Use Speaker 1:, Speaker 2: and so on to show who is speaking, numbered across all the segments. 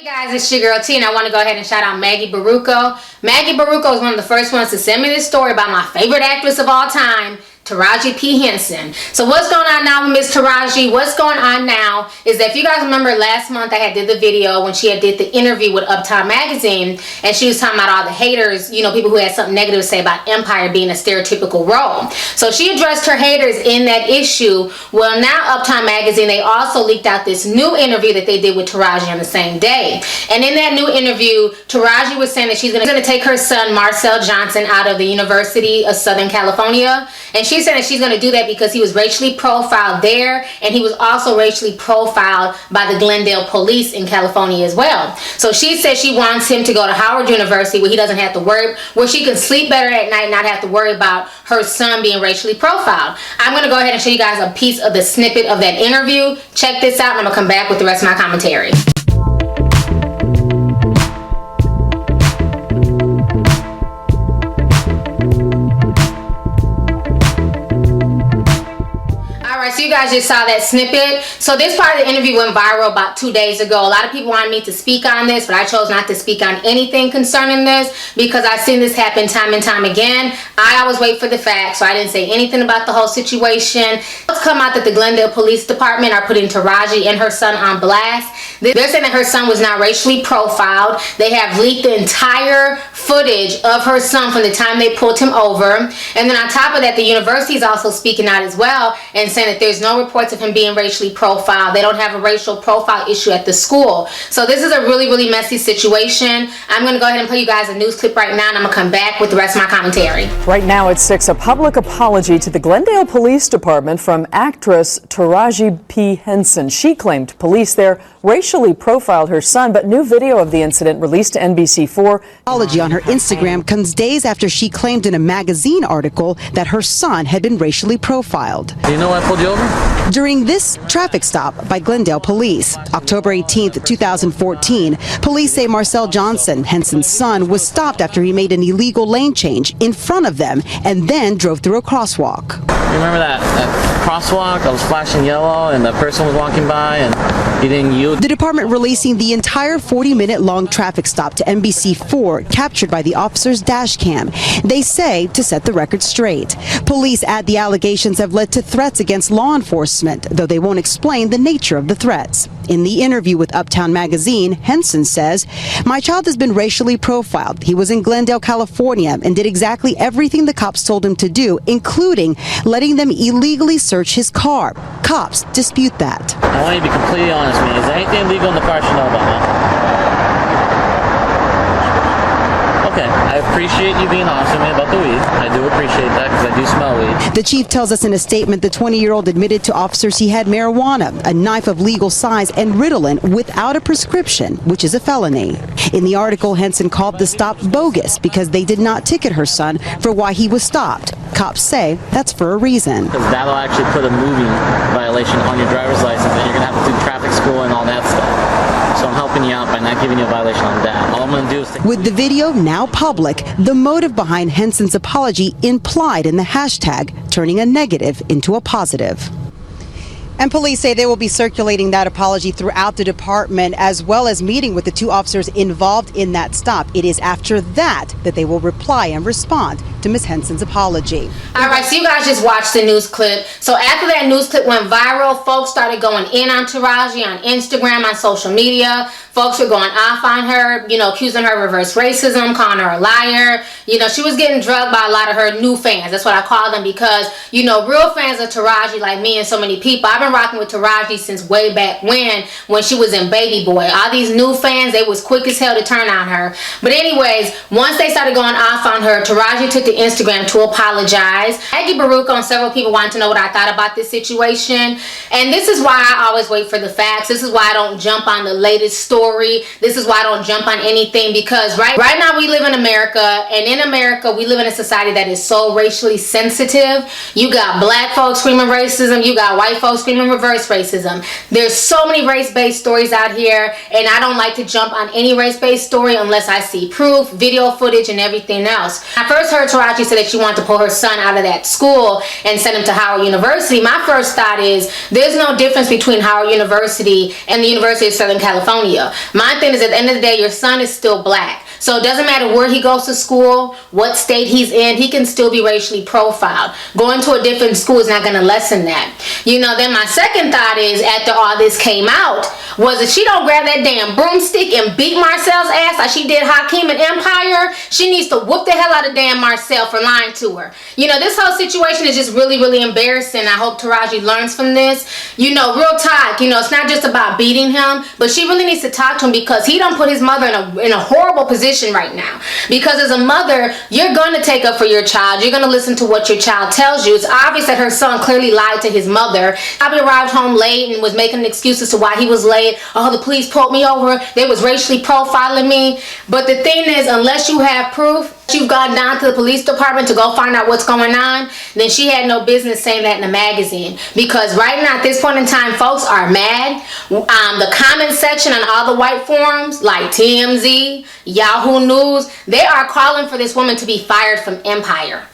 Speaker 1: Hey guys, it's your girl T, and I want to go ahead and shout out Maggie Baruco. Maggie Baruco is one of the first ones to send me this story about my favorite actress of all time, Taraji P.Henson. So what's going on now with Miss Taraji? What's going on now is that if you guys remember last month I had did the video when she had did the interview with Uptown Magazine, and she was talking about all the haters, you know, people who had something negative to say about Empire being a stereotypical role. So she addressed her haters in that issue. Well, now Uptown Magazine, they also leaked out this new interview that they did with Taraji on the same day. And in that new interview, Taraji was saying that she's going to take her son Marcel Johnson out of the University of Southern California, and she said that she's going to do that because he was racially profiled there, and he was also racially profiled by the Glendale police in California as well. So she said she wants him to go to Howard University where he doesn't have to worry, where she can sleep better at night and not have to worry about her son being racially profiled. I'm going to go ahead and show you guys a piece of the snippet of that interview. Check this out, and I'm going to come back with the rest of my commentary. So you guys just saw that snippet. So this part of the interview went viral about 2 days ago. A lot of people wanted me to speak on this, but I chose not to speak on anything concerning this because I've seen this happen time and time again. I always wait for the facts, so I didn't say anything about the whole situation. It's come out that the Glendale Police Department are putting Taraji and her son on blast. They're saying that her son was not racially profiled. They have leaked the entire footage of her son from the time they pulled him over. And then on top of that, the university is also speaking out as well and saying that there's no reports of him being racially profiled. They don't have a racial profile issue at the school. So this is a really, really messy situation. I'm going to go ahead and play you guys a news clip right now, and I'm going to come back with the rest of my commentary.
Speaker 2: Right now at 6, a public apology to the Glendale Police Department from actress Taraji P.Henson. She claimed police there racially profiled her son, but new video of the incident released to NBC4.
Speaker 3: Apology on her Instagram comes days after she claimed in a magazine article that her son had been racially profiled.
Speaker 4: Do you know what I pulled you over?
Speaker 3: During this traffic stop by Glendale Police, October 18th, 2014, police say Marcel Johnson, Henson's son, was stopped after he made an illegal lane change in front of them and then drove through a crosswalk.
Speaker 4: Remember that crosswalk? I was flashing yellow and the person was walking by and he didn't yield.
Speaker 3: The department releasing the entire 40-minute long traffic stop to NBC4, captured by the officer's dash cam. They say to set the record straight. Police add the allegations have led to threats against law enforcement, though they won't explain the nature of the threats. In the interview with Uptown Magazine, Henson says, "My child has been racially profiled. He was in Glendale, California, and did exactly everything the cops told him to do, including letting them illegally search his car." Cops dispute that.
Speaker 4: I want you to be completely honest with me. Is there anything illegal in the car I should know about, huh? Okay, I appreciate you being honest with me about the weed. I do appreciate that because I do smell weed.
Speaker 3: The chief tells us in a statement the 20-year-old admitted to officers he had marijuana, a knife of legal size, and Ritalin without a prescription, which is a felony. In the article, Henson called the stop bogus because they did not ticket her son for why he was stopped. Cops say that's for a reason.
Speaker 4: Because that'll actually put a moving violation on your driver's license, and you're going to have to do traffic school and all that stuff. So I'm helping you out by not giving you a violation on that. All I'm going to do is...
Speaker 3: With the video now public, the motive behind Henson's apology implied in the hashtag, turning a negative into a positive. And police say they will be circulating that apology throughout the department, as well as meeting with the two officers involved in that stop. It is after that that they will reply and respond to Ms. Henson's apology.
Speaker 1: All right, so you guys just watched the news clip. So after that news clip went viral, folks started going in on Taraji on Instagram, on social media. Folks were going off on her, you know, accusing her of reverse racism, calling her a liar. You know, she was getting drugged by a lot of her new fans. That's what I call them because, you know, real fans of Taraji, like me and so many people, I've been rocking with Taraji since way back when she was in Baby Boy. All these new fans, they was quick as hell to turn on her. But anyways, once they started going off on her, Taraji took to Instagram to apologize. Maggie Baruco and several people wanted to know what I thought about this situation. And this is why I always wait for the facts. This is why I don't jump on the latest story. This is why I don't jump on anything, because right now we live in America, and in America we live in a society that is so racially sensitive. You got black folks screaming racism, you got white folks screaming reverse racism. There's so many race-based stories out here, and I don't like to jump on any race-based story unless I see proof, video footage, and everything else. I first heard Taraji say that she wanted to pull her son out of that school and send him to Howard University. My first thought is there's no difference between Howard University and the University of Southern California. My thing is, at the end of the day, your son is still black. So it doesn't matter where he goes to school, what state he's in, he can still be racially profiled. Going to a different school is not going to lessen that. Then my second thought is, after all this came out, was if she don't grab that damn broomstick and beat Marcel's ass like she did Hakeem in Empire, she needs to whoop the hell out of damn Marcel for lying to her. This whole situation is just really, really embarrassing. I hope Taraji learns from this. Real talk, it's not just about beating him, but she really needs to talk to him, because he done put his mother in a horrible position right now. Because as a mother, you're going to take up for your child. You're going to listen to what your child tells you. It's obvious that her son clearly lied to his mother. Probably arrived home late and was making excuses to why he was late. Oh, the police pulled me over. They was racially profiling me. But the thing is, unless you have proof, you've gone down to the police department to go find out what's going on, then she had no business saying that in the magazine. Because right now, at this point in time, folks are mad. The comment section on all the white forums, like TMZ, Yahoo News, they are calling for this woman to be fired from Empire.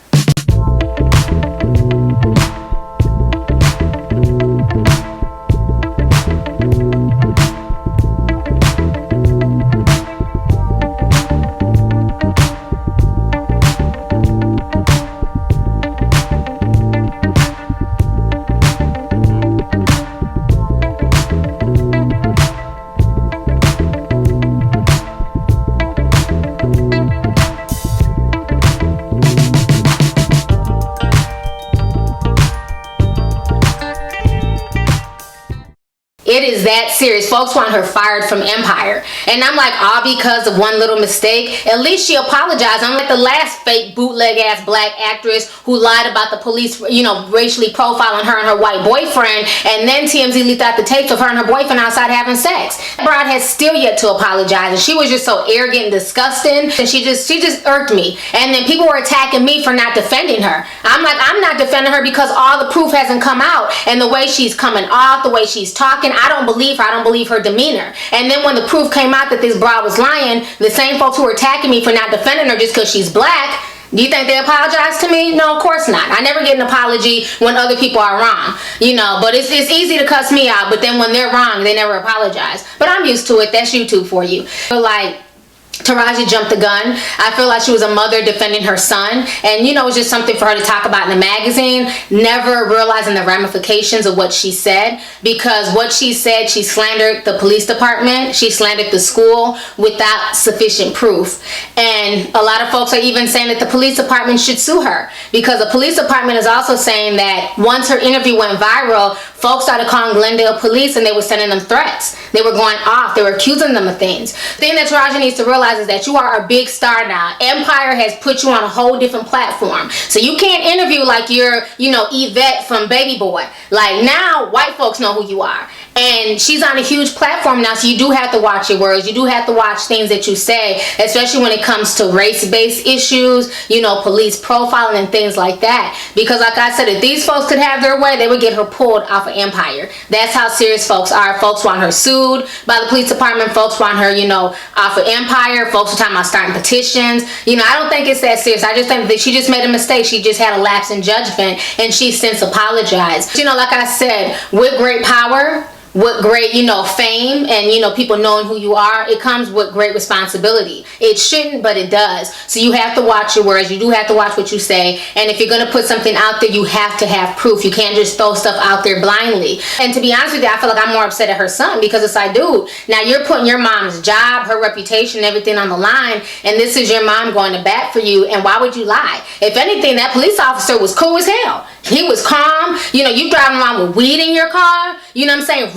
Speaker 1: It is that serious. Folks want her fired from Empire. And I'm like, all because of one little mistake? At least she apologized. I'm like the last fake bootleg ass black actress who lied about the police, racially profiling her and her white boyfriend. And then TMZ leaked out the tapes of her and her boyfriend outside having sex. Bride has still yet to apologize. And she was just so arrogant and disgusting. And she just irked me. And then people were attacking me for not defending her. I'm like, I'm not defending her because all the proof hasn't come out. And the way she's coming off, the way she's talking, I don't believe her. I don't believe her demeanor. And then when the proof came out that this broad was lying, the same folks who were attacking me for not defending her just because she's black, do you think they apologize to me? No, of course not. I never get an apology when other people are wrong. But it's easy to cuss me out, but then when they're wrong, they never apologize. But I'm used to it. That's YouTube for you. But like, Taraji jumped the gun. I feel like she was a mother defending her son, and it was just something for her to talk about in the magazine, never realizing the ramifications of what she said, because what she said, she slandered the police department, she slandered the school without sufficient proof. And a lot of folks are even saying that the police department should sue her, because the police department is also saying that once her interview went viral, folks started calling Glendale police and they were sending them threats. They were going off. They were accusing them of things. The thing that Taraji needs to realize is that you are a big star now. Empire has put you on a whole different platform. So you can't interview like you're, Yvette from Baby Boy. Like, now white folks know who you are. And she's on a huge platform now, so you do have to watch your words. You do have to watch things that you say, especially when it comes to race-based issues, police profiling and things like that. Because like I said, if these folks could have their way, they would get her pulled off of Empire. That's how serious folks are. Folks want her sued by the police department. Folks want her, off of Empire. Folks are talking about starting petitions. I don't think it's that serious. I just think that she just made a mistake. She just had a lapse in judgment, and she's since apologized. Like I said, with great power, with great, fame and, people knowing who you are, it comes with great responsibility. It shouldn't, but it does. So you have to watch your words. You do have to watch what you say. And if you're going to put something out there, you have to have proof. You can't just throw stuff out there blindly. And to be honest with you, I feel like I'm more upset at her son, because it's like, dude, now you're putting your mom's job, her reputation, everything on the line, and this is your mom going to bat for you, and why would you lie? If anything, that police officer was cool as hell. He was calm. You driving around with weed in your car,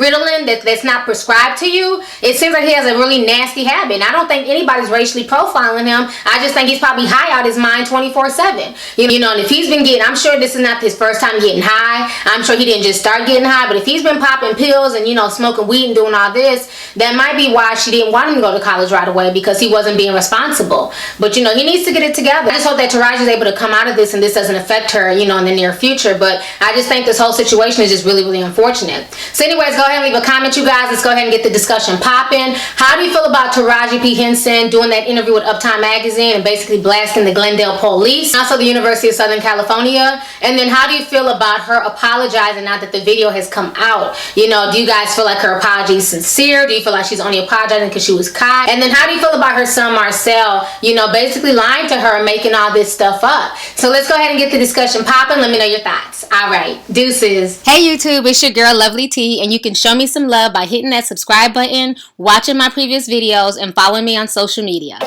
Speaker 1: Ritalin that's not prescribed to you. It seems like he has a really nasty habit. And I don't think anybody's racially profiling him. I just think he's probably high out his mind 24/7. And if he's been getting, I'm sure this is not his first time getting high. I'm sure he didn't just start getting high, but if he's been popping pills and smoking weed and doing all this, that might be why she didn't want him to go to college right away, because he wasn't being responsible. But he needs to get it together. I just hope that Taraji is able to come out of this and this doesn't affect her, in the near future. But I just think this whole situation is just really, really unfortunate. So anyways, go ahead ahead and leave a comment, you guys. Let's go ahead and get the discussion popping. How do you feel about Taraji P.Henson doing that interview with Uptime Magazine and basically blasting the Glendale police, also the University of Southern California? And then how do you feel about her apologizing now that the video has come out? You know, do you guys feel like her apology is sincere? Do you feel like she's only apologizing because she was caught? And then how do you feel about her son Marcel, you know, basically lying to her and making all this stuff up? So let's go ahead and get the discussion popping. Let me know your thoughts. All right, deuces. Hey YouTube, it's your girl Lovelyti, and you can show me some love by hitting that subscribe button, watching my previous videos, and following me on social media.